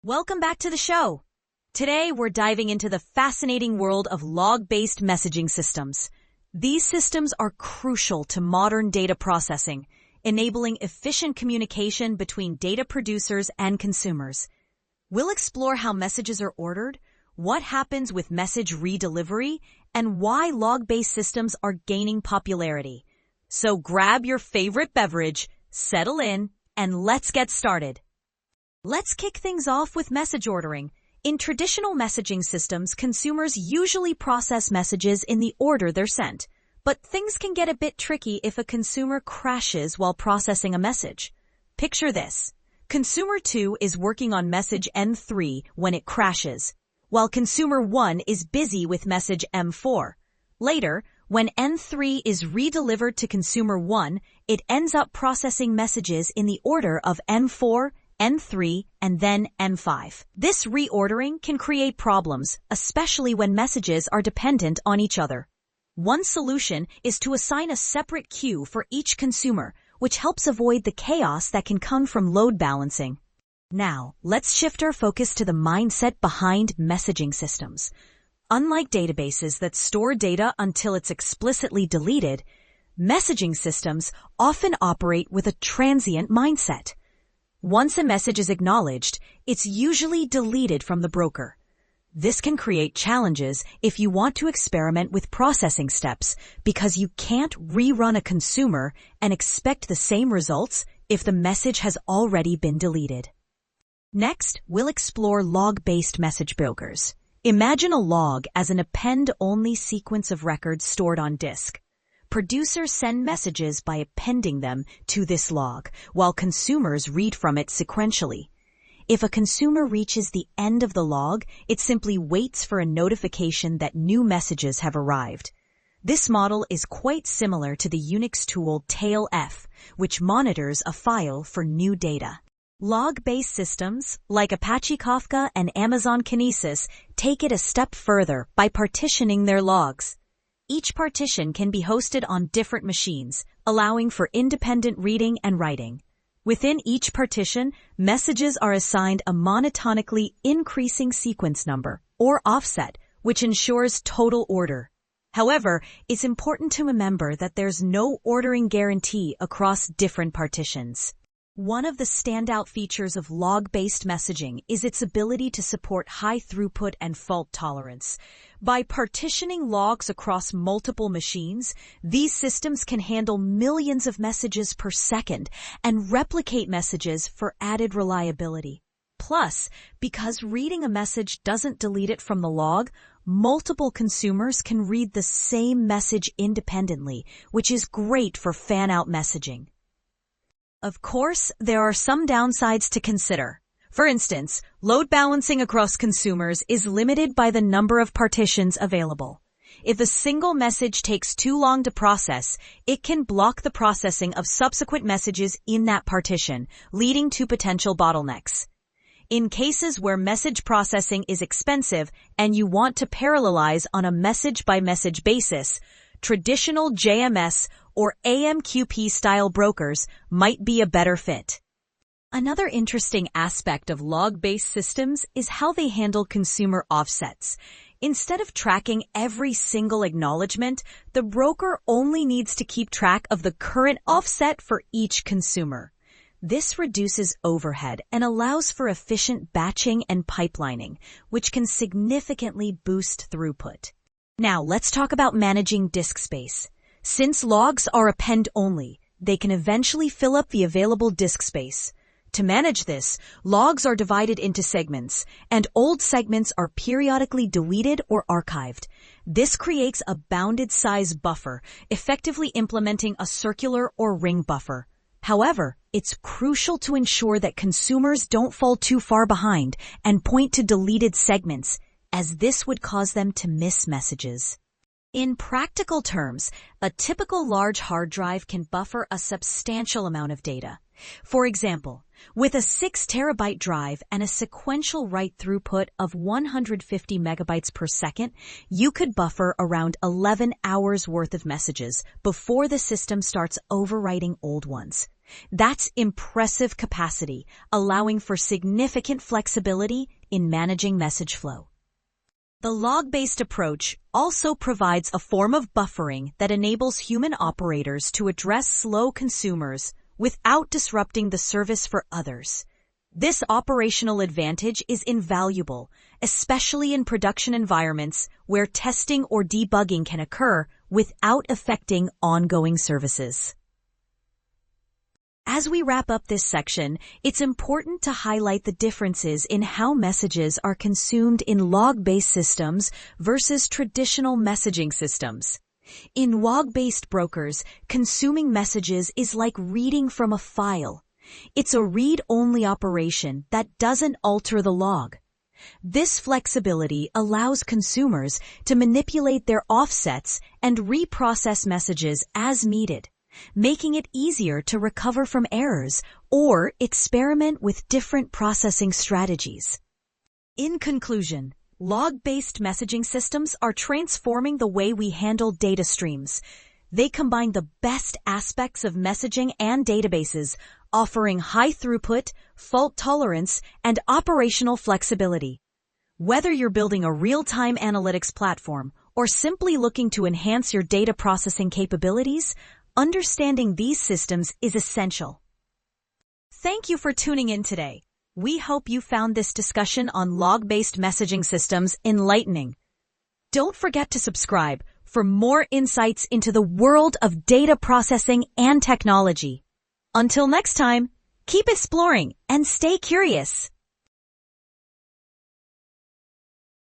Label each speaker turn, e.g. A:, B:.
A: Welcome back to the show. Today, we're diving into the fascinating world of log-based messaging systems. These systems are crucial to modern data processing, enabling efficient communication between data producers and consumers. We'll explore how messages are ordered, what happens with message redelivery, and why log-based systems are gaining popularity. So grab your favorite beverage, settle in, and let's get started. Let's kick things off with message ordering. In traditional messaging systems, consumers usually process messages in the order they're sent. But things can get a bit tricky if a consumer crashes while processing a message. Picture this. Consumer 2 is working on message N3 when it crashes, while consumer 1 is busy with message M4. Later, when N3 is redelivered to consumer 1, it ends up processing messages in the order of M4, N3, and then M5. This reordering can create problems, especially when messages are dependent on each other. One solution is to assign a separate queue for each consumer, which helps avoid the chaos that can come from load balancing. Now, let's shift our focus to the mindset behind messaging systems. Unlike databases that store data until it's explicitly deleted, messaging systems often operate with a transient mindset. Once a message is acknowledged, it's usually deleted from the broker. This can create challenges if you want to experiment with processing steps because you can't rerun a consumer and expect the same results if the message has already been deleted. Next, we'll explore log-based message brokers. Imagine a log as an append-only sequence of records stored on disk. Producers send messages by appending them to this log, while consumers read from it sequentially. If a consumer reaches the end of the log, it simply waits for a notification that new messages have arrived. This model is quite similar to the Unix tool TailF, which monitors a file for new data. Log-based systems, like Apache Kafka and Amazon Kinesis, take it a step further by partitioning their logs. Each partition can be hosted on different machines, allowing for independent reading and writing. Within each partition, messages are assigned a monotonically increasing sequence number, or offset, which ensures total order. However, it's important to remember that there's no ordering guarantee across different partitions. One of the standout features of log-based messaging is its ability to support high throughput and fault tolerance. By partitioning logs across multiple machines, these systems can handle millions of messages per second and replicate messages for added reliability. Plus, because reading a message doesn't delete it from the log, multiple consumers can read the same message independently, which is great for fan-out messaging. Of course, there are some downsides to consider. For instance, load balancing across consumers is limited by the number of partitions available. If a single message takes too long to process, it can block the processing of subsequent messages in that partition, leading to potential bottlenecks. In cases where message processing is expensive and you want to parallelize on a message-by-message basis, traditional JMS or AMQP-style brokers might be a better fit. Another interesting aspect of log-based systems is how they handle consumer offsets. Instead of tracking every single acknowledgement, the broker only needs to keep track of the current offset for each consumer. This reduces overhead and allows for efficient batching and pipelining, which can significantly boost throughput. Now, let's talk about managing disk space. Since logs are append-only, they can eventually fill up the available disk space. To manage this, logs are divided into segments, and old segments are periodically deleted or archived. This creates a bounded size buffer, effectively implementing a circular or ring buffer. However, it's crucial to ensure that consumers don't fall too far behind and point to deleted segments, as this would cause them to miss messages. In practical terms, a typical large hard drive can buffer a substantial amount of data. For example, with a 6 terabyte drive and a sequential write throughput of 150 megabytes per second, you could buffer around 11 hours worth of messages before the system starts overwriting old ones. That's impressive capacity, allowing for significant flexibility in managing message flow. The log-based approach also provides a form of buffering that enables human operators to address slow consumers without disrupting the service for others. This operational advantage is invaluable, especially in production environments where testing or debugging can occur without affecting ongoing services. As we wrap up this section, it's important to highlight the differences in how messages are consumed in log-based systems versus traditional messaging systems. In log-based brokers, consuming messages is like reading from a file. It's a read-only operation that doesn't alter the log. This flexibility allows consumers to manipulate their offsets and reprocess messages as needed, making it easier to recover from errors or experiment with different processing strategies. In conclusion, log-based messaging systems are transforming the way we handle data streams. They combine the best aspects of messaging and databases, offering high throughput, fault tolerance, and operational flexibility. Whether you're building a real-time analytics platform or simply looking to enhance your data processing capabilities, understanding these systems is essential. Thank you for tuning in today. We hope you found this discussion on log-based messaging systems enlightening. Don't forget to subscribe for more insights into the world of data processing and technology. Until next time, keep exploring and stay curious.